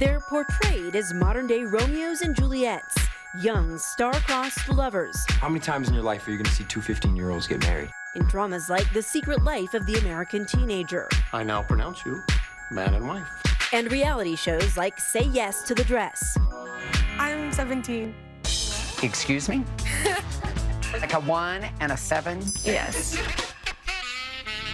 They're portrayed as modern-day Romeos and Juliets, young, star-crossed lovers. How many times in your life are you going to see two 15-year-olds get married? In dramas like The Secret Life of the American Teenager. I now pronounce you man and wife. And reality shows like Say Yes to the Dress. I'm 17. Excuse me? Like a 1 and a 7? Yes.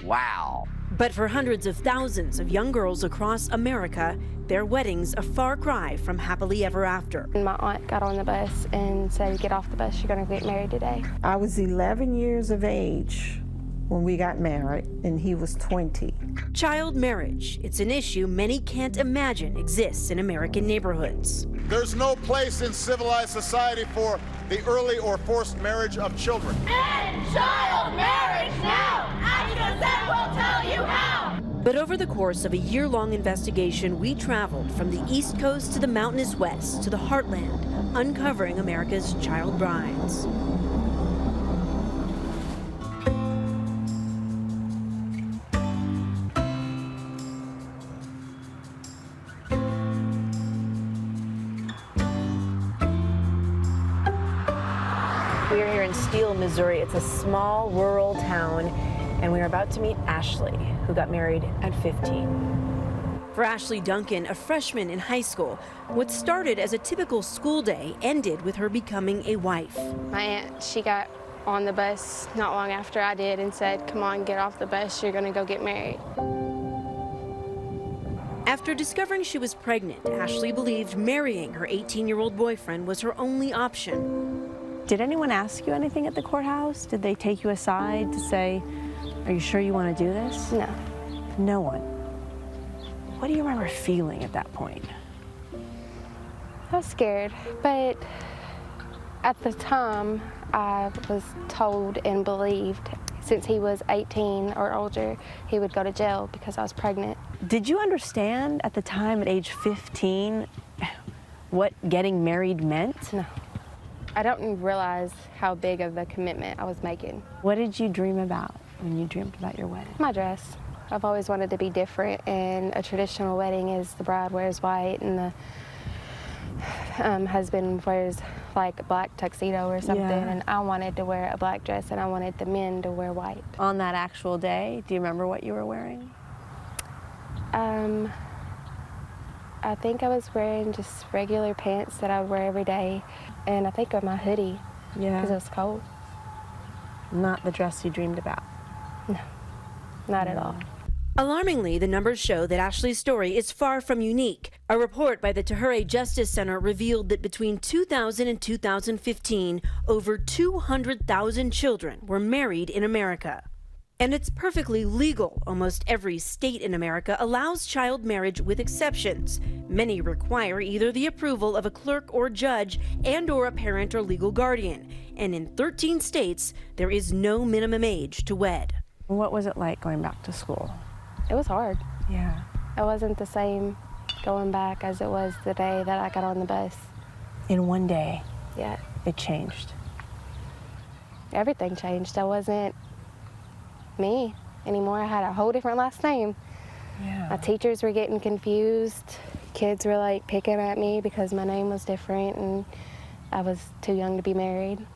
Wow. But for hundreds of thousands of young girls across America, their wedding's a far cry from happily ever after. My aunt got on the bus and said, "Get off the bus, you're gonna get married today." I was 11 years of age when we got married, and he was 20. Child marriage, it's an issue many can't imagine exists in American neighborhoods. There's no place in civilized society for the early or forced marriage of children. End child marriage now! Ask Gazette will tell you how! But over the course of a year-long investigation, we traveled from the East Coast to the mountainous West to the heartland, uncovering America's child brides. We are here in Steele, Missouri. It's a small rural town, and we are about to meet Ashley, who got married at 15. For Ashley Duncan, a freshman in high school, what started as a typical school day ended with her becoming a wife. My aunt, she got on the bus not long after I did and said, "Come on, get off the bus, you're gonna go get married." After discovering she was pregnant, Ashley believed marrying her 18-year-old boyfriend was her only option. Did anyone ask you anything at the courthouse? Did they take you aside to say, "Are you sure you want to do this?" No. No one. What do you remember feeling at that point? I was scared, but at the time, I was told and believed since he was 18 or older, he would go to jail because I was pregnant. Did you understand at the time, at age 15, what getting married meant? No. I don't realize how big of a commitment I was making. What did you dream about when you dreamed about your wedding? My dress. I've always wanted to be different, and a traditional wedding is the bride wears white and the husband wears like a black tuxedo or something, and I wanted to wear a black dress and I wanted the men to wear white. On that actual day, do you remember what you were wearing? I think I was wearing just regular pants that I would wear every day, and I think of my hoodie because it was cold. Not the dress you dreamed about? No, not at all. Alarmingly, the numbers show that Ashley's story is far from unique. A report by the Tahure Justice Center revealed that between 2000 and 2015, over 200,000 children were married in America. And it's perfectly legal. Almost every state in America allows child marriage with exceptions. Many require either the approval of a clerk or judge and/or a parent or legal guardian. And in 13 states, there is no minimum age to wed. What was it like going back to school? It was hard. Yeah. It wasn't the same going back as it was the day that I got on the bus. In one day? Yeah. It changed? Everything changed. I wasn't me anymore. I had a whole different last name. Yeah. My teachers were getting confused. Kids were like picking at me because my name was different and I was too young to be married.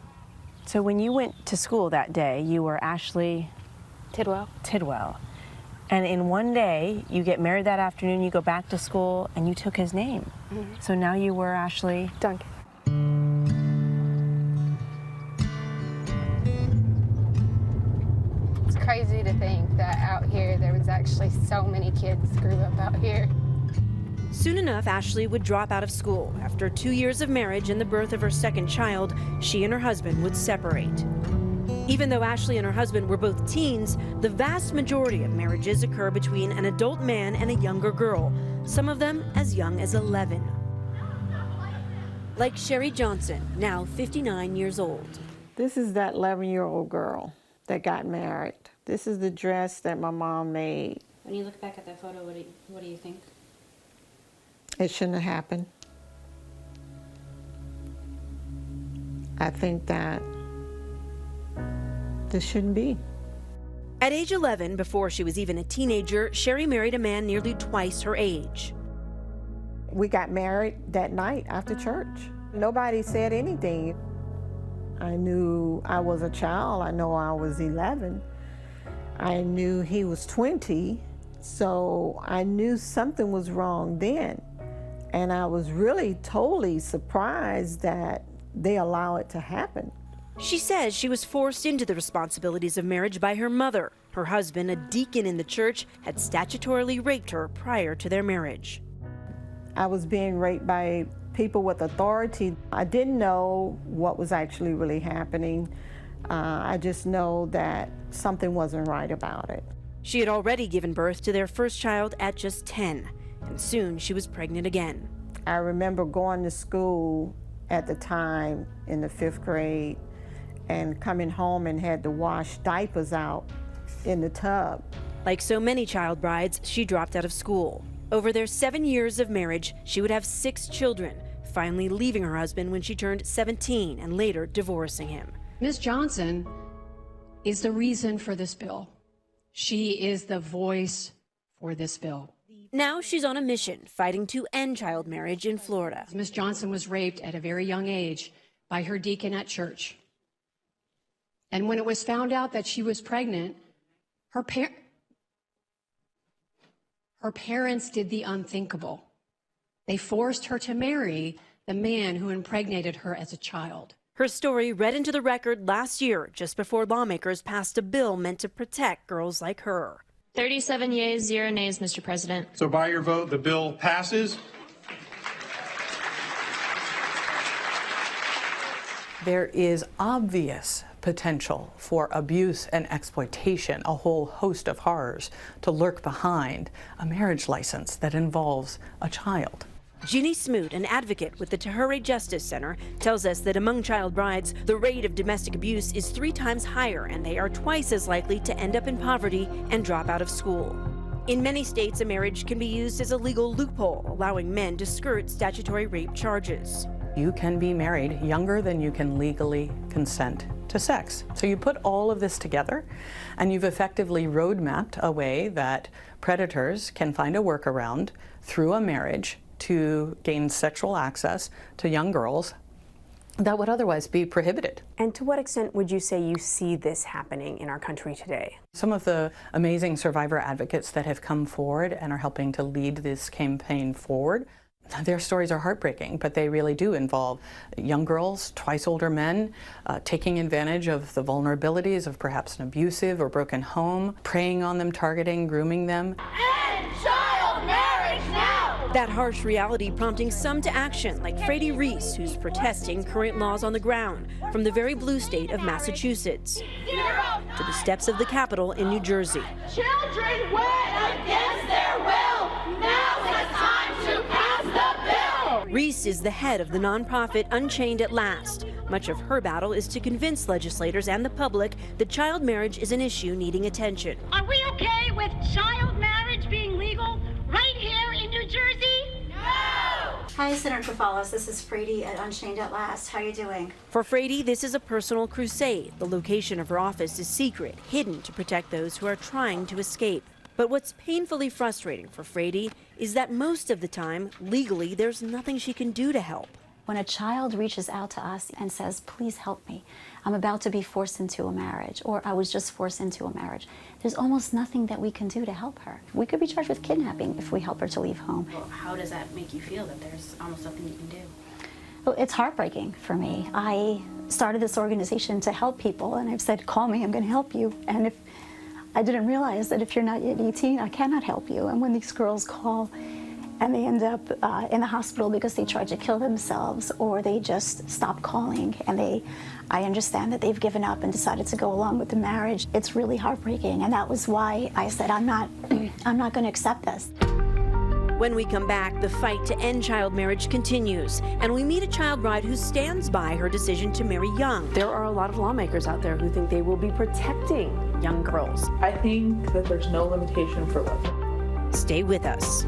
So when you went to school that day, you were Ashley Tidwell. Tidwell. And in one day, you get married that afternoon, you go back to school, and you took his name. Mm-hmm. So now you were Ashley Duncan. It's crazy to think that out here there was actually so many kids grew up out here. Soon enough, Ashley would drop out of school. After 2 years of marriage and the birth of her second child, she and her husband would separate. Even though Ashley and her husband were both teens, the vast majority of marriages occur between an adult man and a younger girl, some of them as young as 11. Like Sherry Johnson, now 59 years old. This is that 11-year-old girl that got married. This is the dress that my mom made. When you look back at that photo, what do you think? It shouldn't have happened. I think that this shouldn't be. At age 11, before she was even a teenager, Sherry married a man nearly twice her age. We got married that night after church. Nobody said anything. I knew I was a child. I know I was 11. I knew he was 20, so I knew something was wrong then. And I was really totally surprised that they allow it to happen. She says she was forced into the responsibilities of marriage by her mother. Her husband, a deacon in the church, had statutorily raped her prior to their marriage. I was being raped by people with authority. I didn't know what was actually really happening. I just know that something wasn't right about it. She had already given birth to their first child at just 10, and soon she was pregnant again. I remember going to school at the time in the 5th grade and coming home and had to wash diapers out in the tub. Like so many child brides, she dropped out of school. Over their 7 years of marriage, she would have 6 children, finally leaving her husband when she turned 17 and later divorcing him. Ms. Johnson is the reason for this bill. She is the voice for this bill. Now she's on a mission fighting to end child marriage in Florida. Ms. Johnson was raped at a very young age by her deacon at church. And when it was found out that she was pregnant, her parents did the unthinkable. They forced her to marry the man who impregnated her as a child. Her story read into the record last year, just before lawmakers passed a bill meant to protect girls like her. 37 yeas, 0 nays, Mr. President. So by your vote, the bill passes. There is obvious potential for abuse and exploitation, a whole host of horrors to lurk behind a marriage license that involves a child. Ginny Smoot, an advocate with the I Justice Center, tells us that among child brides, the rate of domestic abuse is 3 times higher, and they are twice as likely to end up in poverty and drop out of school. In many states, a marriage can be used as a legal loophole, allowing men to skirt statutory rape charges. You can be married younger than you can legally consent to sex. So you put all of this together, and you've effectively roadmapped a way that predators can find a workaround through a marriage to gain sexual access to young girls that would otherwise be prohibited. And to what extent would you say you see this happening in our country today? Some of the amazing survivor advocates that have come forward and are helping to lead this campaign forward, their stories are heartbreaking, but they really do involve young girls, twice older men, taking advantage of the vulnerabilities of perhaps an abusive or broken home, preying on them, targeting, grooming them. End child marriage now! That harsh reality prompting some to action, like Freddie Reese, who's protesting current laws on the ground from the very blue state of Massachusetts to the steps of the Capitol in New Jersey. Children went against their will. Now's the time to pass the bill. Reese is the head of the nonprofit Unchained at Last. Much of her battle is to convince legislators and the public that child marriage is an issue needing attention. Are we okay with child marriage being legal right here in New Jersey? No! Hi, Senator Cafalas. This is Frady at Unchained at Last. How are you doing? For Frady, this is a personal crusade. The location of her office is secret, hidden to protect those who are trying to escape. But what's painfully frustrating for Frady is that most of the time, legally, there's nothing she can do to help. When a child reaches out to us and says, please help me, I'm about to be forced into a marriage, or I was just forced into a marriage, there's almost nothing that we can do to help her. We could be charged with kidnapping if we help her to leave home. Well, how does that make you feel that there's almost nothing you can do? Well, it's heartbreaking for me. I started this organization to help people, and I've said, call me, I'm going to help you. And if I didn't realize that if you're not yet 18, I cannot help you. And when these girls call and they end up in the hospital because they tried to kill themselves, or they just stop calling and I understand that they've given up and decided to go along with the marriage. It's really heartbreaking, and that was why I said I'm not going to accept this. When we come back, the fight to end child marriage continues, and we meet a child bride who stands by her decision to marry young. There are a lot of lawmakers out there who think they will be protecting young girls. I think that there's no limitation for love. Stay with us.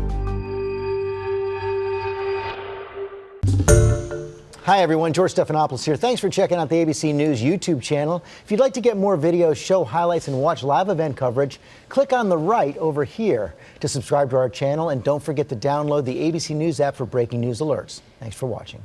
Hi, everyone. George Stephanopoulos here. Thanks for checking out the ABC News YouTube channel. If you'd like to get more videos, show highlights, and watch live event coverage, click on the right over here to subscribe to our channel. And don't forget to download the ABC News app for breaking news alerts. Thanks for watching.